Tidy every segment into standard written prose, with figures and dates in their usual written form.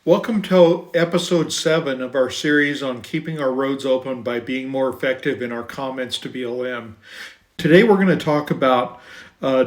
Welcome to episode 7 of our series on keeping our roads open by being more effective in our comments to BLM. Today we're going to talk about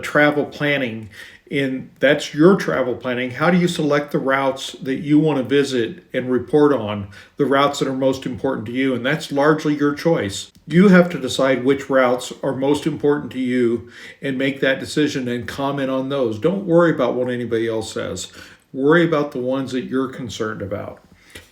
travel planning. That's your travel planning. How do you select the routes that you want to visit and report on, the routes that are most important to you? And that's largely your choice. You have to decide which routes are most important to you and make that decision and comment on those. Don't worry about what anybody else says. Worry about the ones that you're concerned about.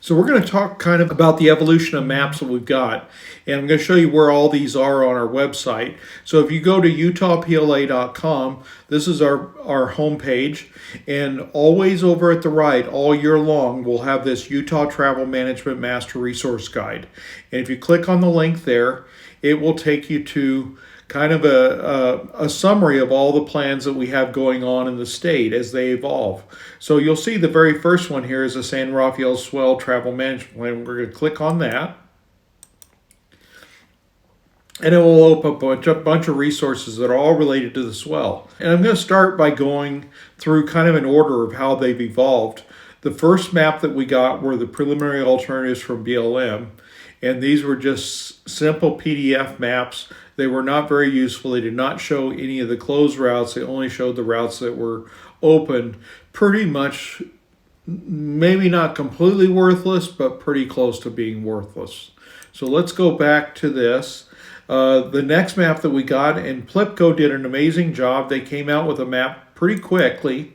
So we're going to talk kind of about the evolution of maps that we've got. And I'm going to show you where all these are on our website. So if you go to utahpla.com, this is our homepage. And always over at the right, all year long, we'll have this Utah Travel Management Master Resource Guide. And if you click on the link there, it will take you to kind of a summary of all the plans that we have going on in the state as they evolve. So you'll see the very first one here is the San Rafael Swell Travel Management Plan. We're going to click on that. And it will open up a bunch of resources that are all related to the swell. And I'm going to start by going through kind of an order of how they've evolved. The first map that we got were the preliminary alternatives from BLM. And these were just simple PDF maps. They were not very useful. They did not show any of the closed routes. They only showed the routes that were open. Pretty much, maybe not completely worthless, but pretty close to being worthless. So let's go back to this. The next map that we got, and Plipco did an amazing job. They came out with a map pretty quickly,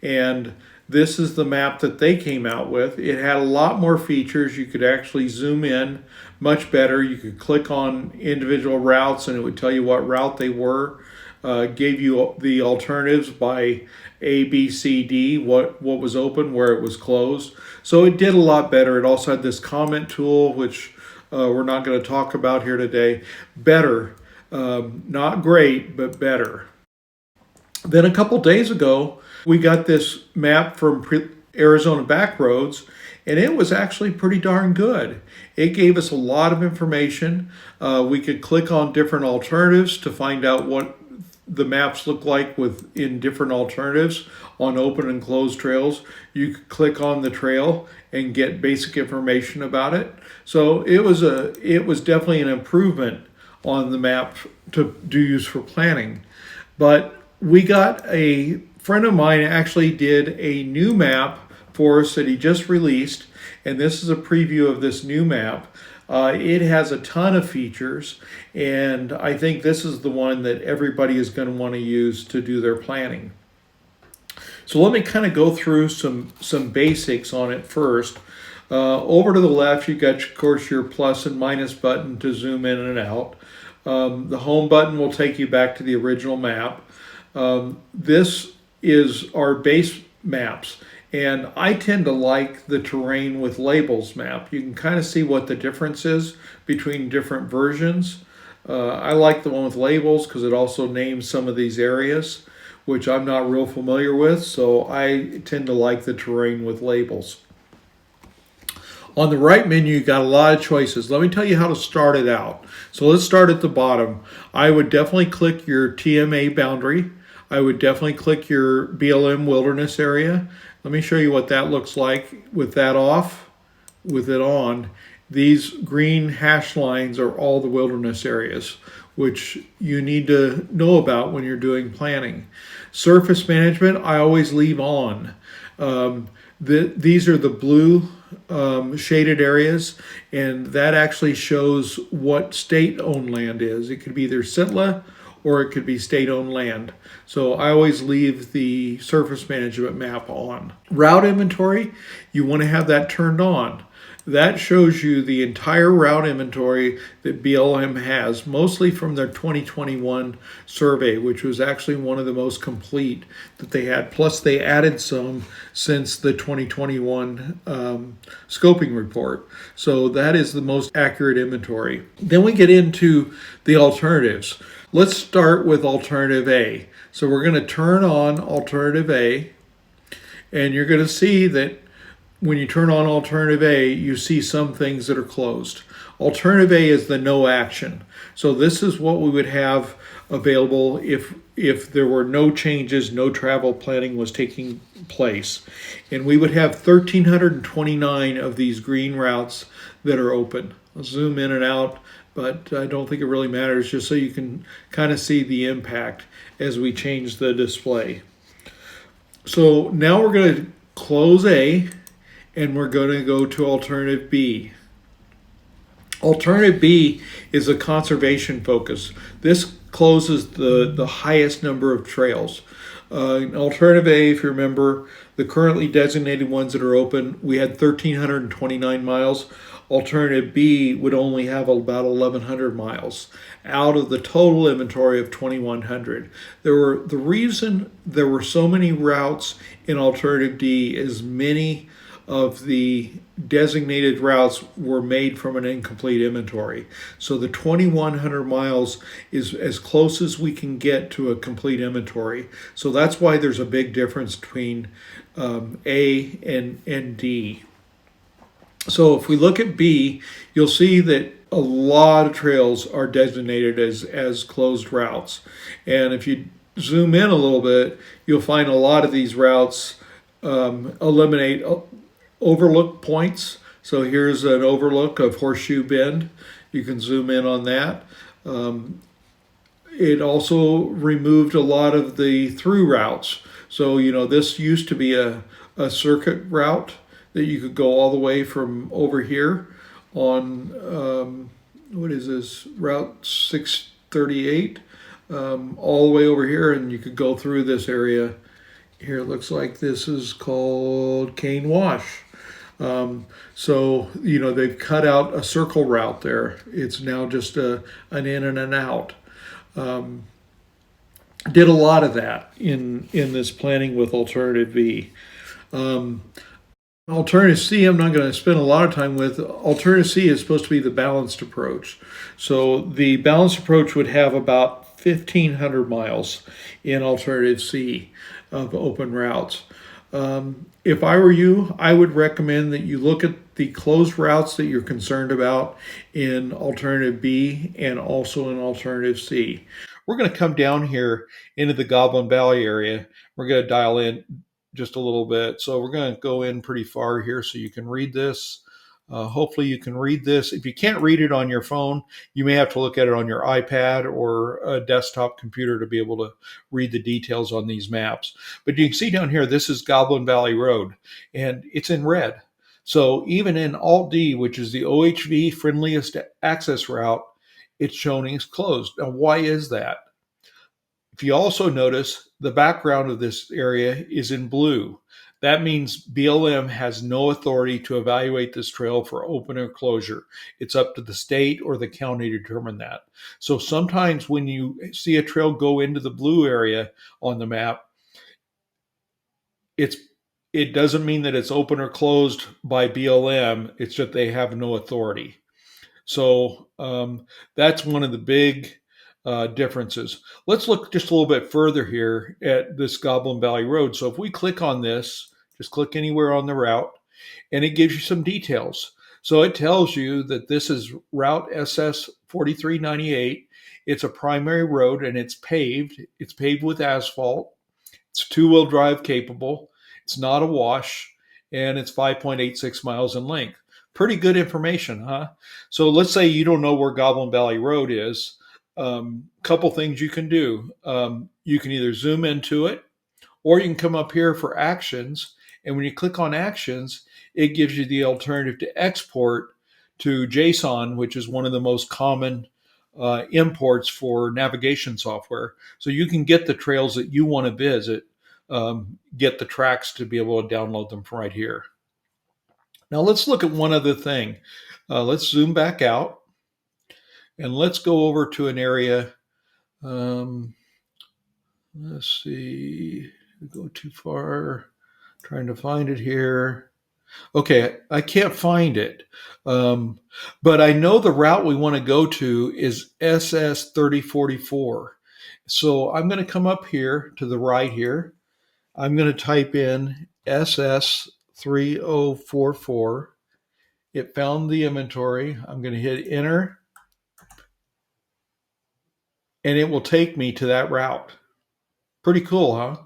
and this is the map that they came out with. It had a lot more features. You could actually zoom in much better. You could click on individual routes and it would tell you what route they were. Gave you the alternatives by A, B, C, D, what was open, where it was closed. So it did a lot better. It also had this comment tool, which we're not going to talk about here today. Better. Not great, but better. Then a couple days ago, we got this map from Arizona Backroads, and it was actually pretty darn good. It gave us a lot of information. We could click on different alternatives to find out what the maps look like in different alternatives on open and closed trails. You could click on the trail and get basic information about it. So it was definitely an improvement on the map to use for planning. But we got a friend of mine actually did a new map for us that he just released, and this is a preview of this new map. It has a ton of features, and I think this is the one that everybody is going to want to use to do their planning. So let me kind of go through some basics on it first. Over to the left, you got, of course, your plus and minus button to zoom in and out. The home button will take you back to the original map. This is our base maps, and I tend to like the terrain with labels map. You can kind of see what the difference is between different versions. I like the one with labels because it also names some of these areas, which I'm not real familiar with, so I tend to like the terrain with labels. On the right menu, you got a lot of choices. Let me tell you how to start it out. So let's start at the bottom. I would definitely click your TMA boundary. I would definitely click your BLM wilderness area. Let me show you what that looks like with that off, with it on. These green hash lines are all the wilderness areas, which you need to know about when you're doing planning. Surface management, I always leave on. These are the blue shaded areas, and that actually shows what state-owned land is. It could be either SITLA or it could be state-owned land. So I always leave the surface management map on. Route inventory, you want to have that turned on. That shows you the entire route inventory that BLM has, mostly from their 2021 survey, which was actually one of the most complete that they had. Plus, they added some since the 2021 scoping report. So that is the most accurate inventory. Then we get into the alternatives. Let's start with alternative A. So we're going to turn on alternative A, and you're going to see that when you turn on alternative A, you see some things that are closed. Alternative A is the no action. So this is what we would have available if there were no changes, no travel planning was taking place. And we would have 1,329 of these green routes that are open. I'll zoom in and out, but I don't think it really matters, just so you can kind of see the impact as we change the display. So now we're going to close A and we're going to go to alternative B. Alternative B is a conservation focus. This closes the highest number of trails. Alternative A, if you remember, the currently designated ones that are open, we had 1,329 miles. Alternative B would only have about 1,100 miles out of the total inventory of 2,100. The reason there were so many routes in Alternative D is many of the designated routes were made from an incomplete inventory. So the 2,100 miles is as close as we can get to a complete inventory. So that's why there's a big difference between A and D. So if we look at B, you'll see that a lot of trails are designated as closed routes. And if you zoom in a little bit, you'll find a lot of these routes eliminate overlook points. So here's an overlook of Horseshoe Bend. You can zoom in on that. It also removed a lot of the through routes. So, this used to be a circuit route that you could go all the way from over here on, what is this, Route 638, all the way over here, and you could go through this area. Here it looks like this is called Cane Wash. So, they've cut out a circle route there. It's now just an in and an out. Did a lot of that in this planning with Alternative B. Alternative C, I'm not going to spend a lot of time with. Alternative C is supposed to be the balanced approach. So the balanced approach would have about 1,500 miles in Alternative C of open routes. If I were you, I would recommend that you look at the closed routes that you're concerned about in Alternative B and also in Alternative C. We're going to come down here into the Goblin Valley area. We're going to dial in just a little bit. So we're going to go in pretty far here so you can read this. Hopefully you can read this. If you can't read it on your phone, you may have to look at it on your iPad or a desktop computer to be able to read the details on these maps. But you can see down here, this is Goblin Valley Road, and it's in red. So even in Alt D, which is the OHV friendliest access route, it's shown as closed. Now, why is that? If you also notice, the background of this area is in blue. That means BLM has no authority to evaluate this trail for open or closure. It's up to the state or the county to determine that. So sometimes when you see a trail go into the blue area on the map, it doesn't mean that it's open or closed by BLM. It's that they have no authority. So that's one of the big differences. Let's look just a little bit further here at this Goblin Valley Road. So if we click on this, just click anywhere on the route, and it gives you some details. So it tells you that this is Route SS 4398. It's a primary road and it's paved. It's paved with asphalt. It's two-wheel drive capable. It's not a wash, and it's 5.86 miles in length. Pretty good information, huh? So let's say you don't know where Goblin Valley Road is. Couple things you can do. You can either zoom into it, or you can come up here for actions. And when you click on actions, it gives you the alternative to export to JSON, which is one of the most common imports for navigation software. So you can get the trails that you want to visit, get the tracks to be able to download them from right here. Now let's look at one other thing. Let's zoom back out and let's go over to an area. Let's see, go too far, trying to find it here. Okay, I can't find it. But I know the route we want to go to is SS 3044. So I'm going to come up here to the right here. I'm going to type in SS 3044. It found the inventory. I'm going to hit enter, and it will take me to that route. Pretty cool, huh?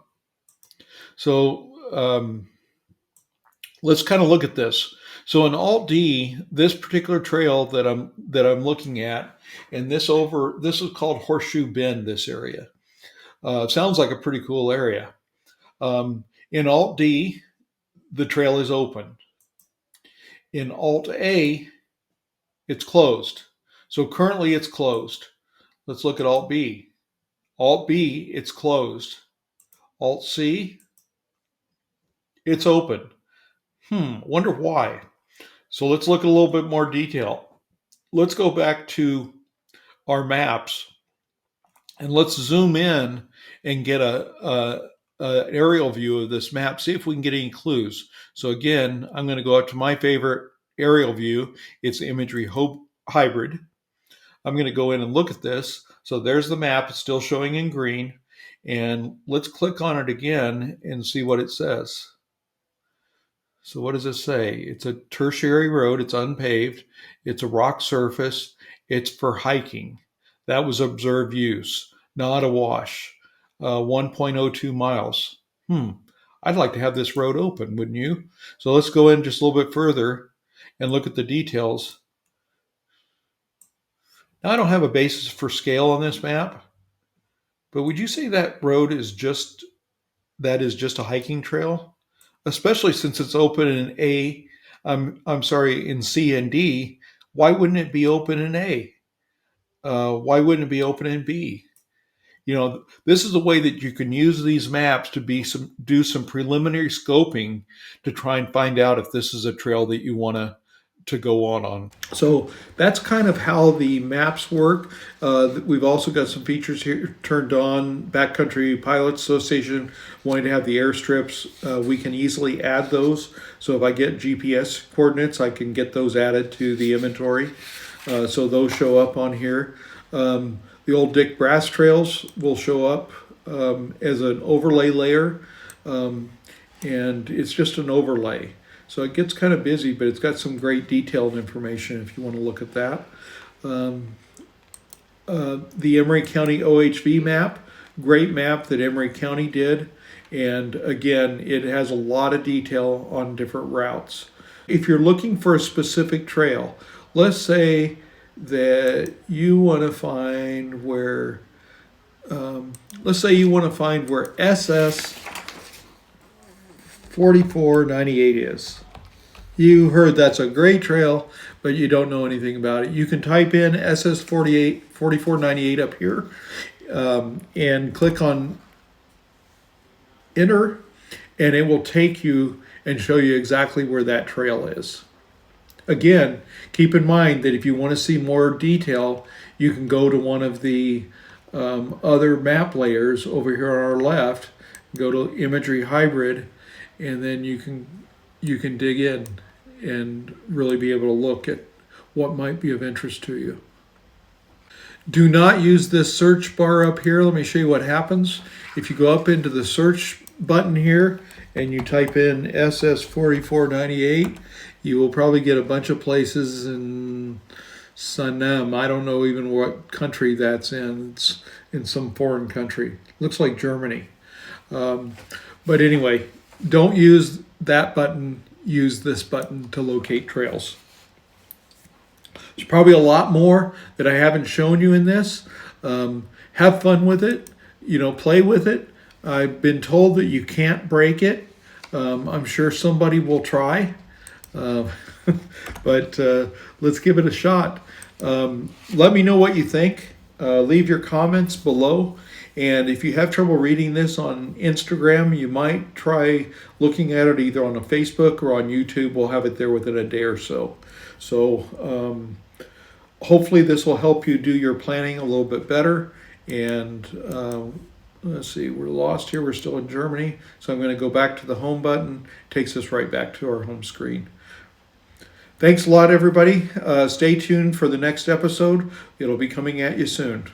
So let's kind of look at this. So in Alt D, this particular trail that I'm looking at, and this is called Horseshoe Bend. This area sounds like a pretty cool area. In Alt D, the trail is open. In Alt A, it's closed. So currently it's closed. Let's look at Alt B. Alt B, it's closed. Alt C, it's open. Wonder why. So let's look at a little bit more detail. Let's go back to our maps and let's zoom in and get a aerial view of this map. See if we can get any clues. So again, I'm going to go up to my favorite aerial view. It's Imagery Hybrid. I'm going to go in and look at this. So there's the map. It's still showing in green. And let's click on it again and see what it says. So what does it say? It's a tertiary road. It's unpaved. It's a rock surface. It's for hiking. That was observed use, not a wash. 1.02 miles. I'd like to have this road open, wouldn't you? So let's go in just a little bit further and look at the details. Now, I don't have a basis for scale on this map, but would you say that road is just a hiking trail? Especially since it's open in in C and D. Why wouldn't it be open in A? Why wouldn't it be open in B? This is a way that you can use these maps to do some preliminary scoping to try and find out if this is a trail that you want to go on. So that's kind of how the maps work. We've also got some features here turned on. Backcountry Pilots Association wanting to have the airstrips. We can easily add those. So if I get GPS coordinates, I can get those added to the inventory. So those show up on here. The old Dick Brass trails will show up as an overlay layer, and it's just an overlay. So it gets kind of busy, but it's got some great detailed information if you want to look at that. The Emery County OHV map, great map that Emery County did. And again, it has a lot of detail on different routes. If you're looking for a specific trail, let's say that you want to find where, SS 4498 is. You heard that's a great trail, but you don't know anything about it. You can type in SS 4498 up here and click on enter, and it will take you and show you exactly where that trail is. Again, keep in mind that if you want to see more detail, you can go to one of the other map layers over here on our left, go to Imagery Hybrid, and then you can dig in and really be able to look at what might be of interest to you. Do not use this search bar up here. Let me show you what happens. If you go up into the search button here and you type in SS 4498, you will probably get a bunch of places in Sanem. I don't know even what country that's in. It's in some foreign country. Looks like Germany. But anyway, don't use that button. Use this button to locate trails. There's probably a lot more that I haven't shown you in this. Have fun with it. Play with it. I've been told that you can't break it. I'm sure somebody will try. But let's give it a shot. Let me know what you think. Leave your comments below. And if you have trouble reading this on Instagram, you might try looking at it either on a Facebook or on YouTube. We'll have it there within a day or so. So hopefully this will help you do your planning a little bit better. And let's see, we're lost here. We're still in Germany. So I'm going to go back to the home button. Takes us right back to our home screen. Thanks a lot, everybody. Stay tuned for the next episode. It'll be coming at you soon.